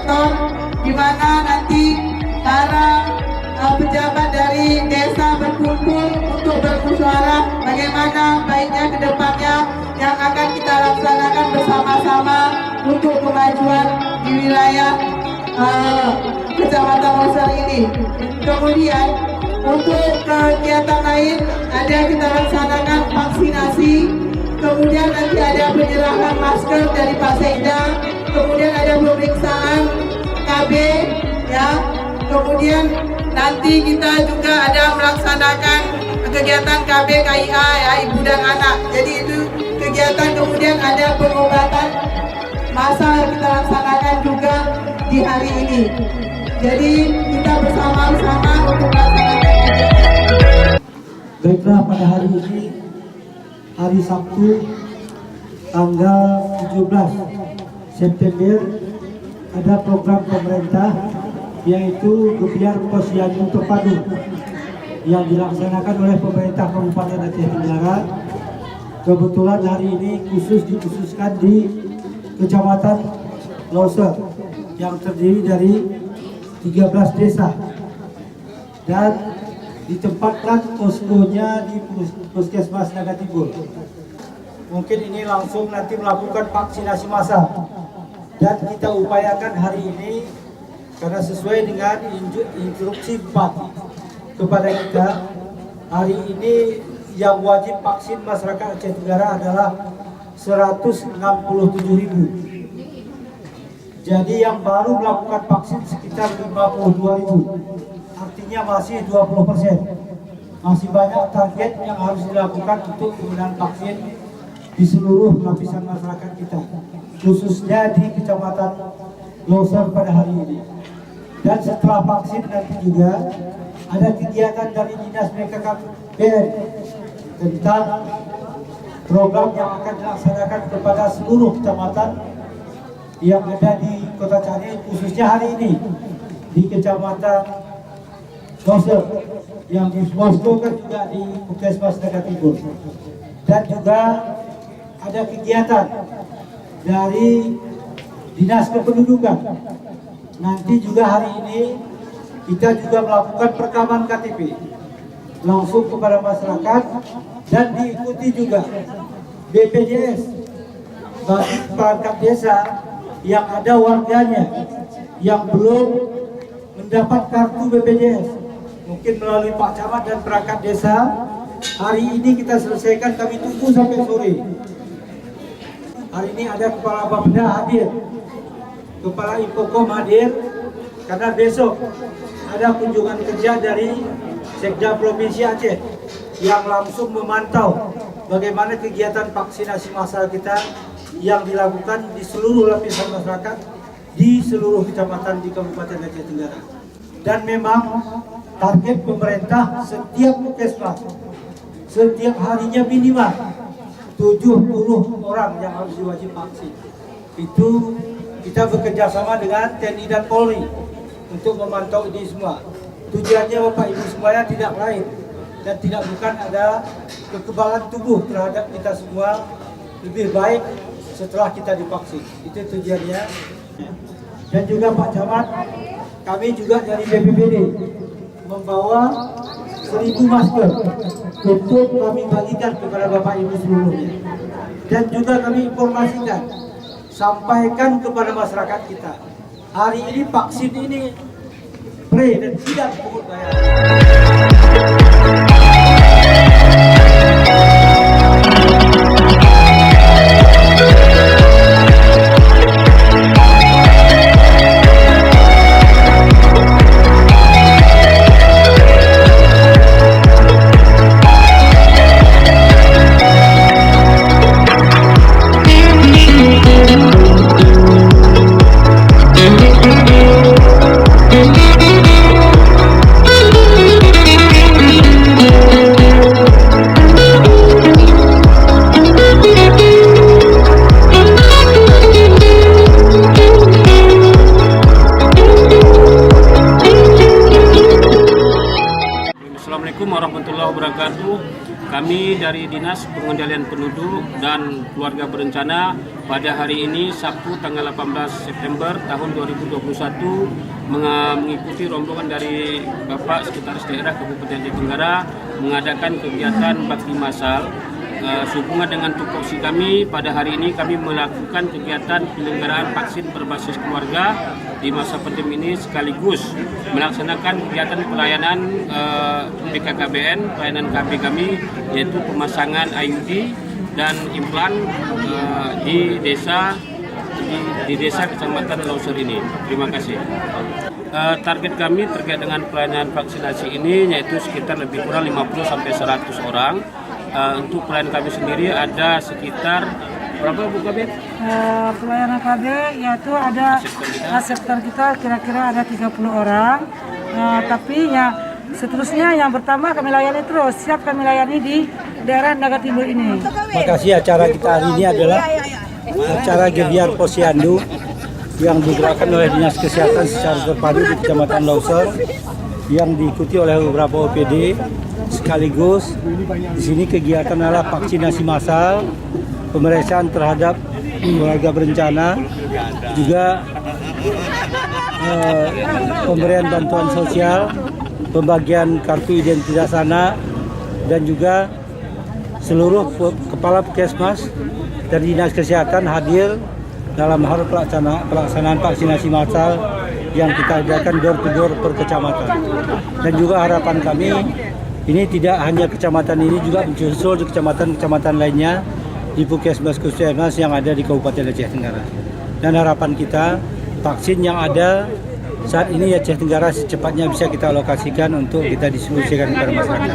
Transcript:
menonton, di mana nanti para pejabat dari desa berkumpul untuk bermusyawarah bagaimana baiknya ke depannya yang akan kita laksanakan bersama-sama untuk kemajuan di wilayah Kecamatan Loser ini. Kemudian untuk kegiatan lain ada kita laksanakan vaksinasi, kemudian nanti ada penyerahan masker dari Pak Sekda, kemudian ada pemeriksaan KB ya, kemudian nanti kita juga ada melaksanakan kegiatan KB KIA ya, ibu dan anak. Jadi itu kegiatan, kemudian ada pengobatan massal kita laksanakan juga di hari ini. Jadi kita bersama-sama untuk melaksanakan kegiatan. Baiklah, pada hari ini, hari Sabtu, tanggal 17 September, ada program pemerintah yaitu Gebiar Posyandu Terpadu yang dilaksanakan oleh pemerintah Kabupaten Aceh Tenggara. Kebetulan hari ini dikhususkan di Kecamatan Loser yang terdiri dari 13 desa dan ditempatkan poskonya di Puskesmas Naga Tibul. Mungkin ini langsung nanti melakukan vaksinasi massal dan kita upayakan hari ini karena sesuai dengan instruksi Bupati kepada kita, hari ini yang wajib vaksin masyarakat Aceh Tenggara adalah 167.000. Jadi yang baru melakukan vaksin sekitar 52.000. Artinya masih 20%. Masih banyak target yang harus dilakukan untuk penggunaan vaksin di seluruh lapisan masyarakat kita, khususnya di Kecamatan Loser pada hari ini. Dan setelah vaksin nanti juga ada kegiatan dari Dinas BKKBN tentang program yang akan dilaksanakan kepada seluruh kecamatan yang ada di Kota Cari, khususnya hari ini di Kecamatan Loser yang diposkokan juga di Puskesmas Naga Tibul. Dan juga ada kegiatan dari Dinas Kependudukan. Nanti juga hari ini kita juga melakukan perekaman KTP langsung kepada masyarakat dan diikuti juga BPJS bagi perangkat desa yang ada warganya yang belum mendapat kartu BPJS. Mungkin melalui Pak Camat dan perangkat desa, hari ini kita selesaikan, kami tunggu sampai sore. Hari ini ada Kepala Bapeda hadir, Kepala Infokom hadir, karena besok ada kunjungan kerja dari Sekda Provinsi Aceh yang langsung memantau bagaimana kegiatan vaksinasi massal kita yang dilakukan di seluruh lapisan masyarakat di seluruh kecamatan di Kabupaten Aceh Tenggara. Dan memang target pemerintah setiap puskesmas setiap harinya minimal 70 orang yang harus diwajib vaksin. Itu kita bekerja sama dengan TNI dan Polri untuk memantau ini semua. Tujuannya Bapak Ibu semuanya tidak lain dan tidak bukan ada kekebalan tubuh terhadap kita semua lebih baik setelah kita divaksin. Itu tujuannya. Dan juga Pak Camat, kami juga dari BPBD membawa 1.000 masker untuk kami bagikan kepada Bapak Ibu seluruhnya. Dan juga kami informasikan, sampaikan kepada masyarakat kita, hari ini vaksin ini free dan tidak dipungut bayar. Assalamualaikum warahmatullahi wabarakatuh. Kami dari Dinas Pengendalian Penduduk dan Keluarga Berencana pada hari ini Sabtu tanggal 18 September tahun 2021 mengikuti rombongan dari Bapak Sekretaris Daerah Kabupaten Aceh Tenggara mengadakan kegiatan bakti massal. Sehubungan dengan tupoksi kami, pada hari ini kami melakukan kegiatan penyelenggaraan vaksin berbasis keluarga di masa pandemi ini sekaligus melaksanakan kegiatan pelayanan BKKBN, pelayanan KB kami, yaitu pemasangan IUD dan implan di desa Kecamatan Lauser ini. Terima kasih. Target kami terkait dengan pelayanan vaksinasi ini yaitu sekitar lebih kurang 50-100 orang. Untuk pelayanan kami sendiri ada sekitar berapa Bu Kabit? Pelayanan KB yaitu ada aseptor kita kira-kira ada 30 orang. Tapi ya seterusnya yang pertama kami layani terus, siap kami layani di daerah Naga Timur ini. Terima kasih. Acara kita hari ini adalah acara Gebiar Posyandu yang digerakkan oleh Dinas Kesehatan secara terpadu di Kecamatan Lauser yang diikuti oleh beberapa OPD. Sekaligus di sini kegiatan adalah vaksinasi massal, pemeriksaan terhadap warga berencana, juga pemberian bantuan sosial, pembagian kartu identitas anak, dan juga seluruh kepala puskesmas dari Dinas Kesehatan hadir dalam hal pelaksanaan vaksinasi massal yang kita adakan door to door per kecamatan. Dan juga harapan kami ini tidak hanya kecamatan ini, juga menyusul di kecamatan-kecamatan lainnya di puskesmas-puskesmas yang ada di Kabupaten Aceh Tenggara. Dan harapan kita vaksin yang ada saat ini Aceh Tenggara secepatnya bisa kita alokasikan untuk kita distribusikan kepada masyarakat.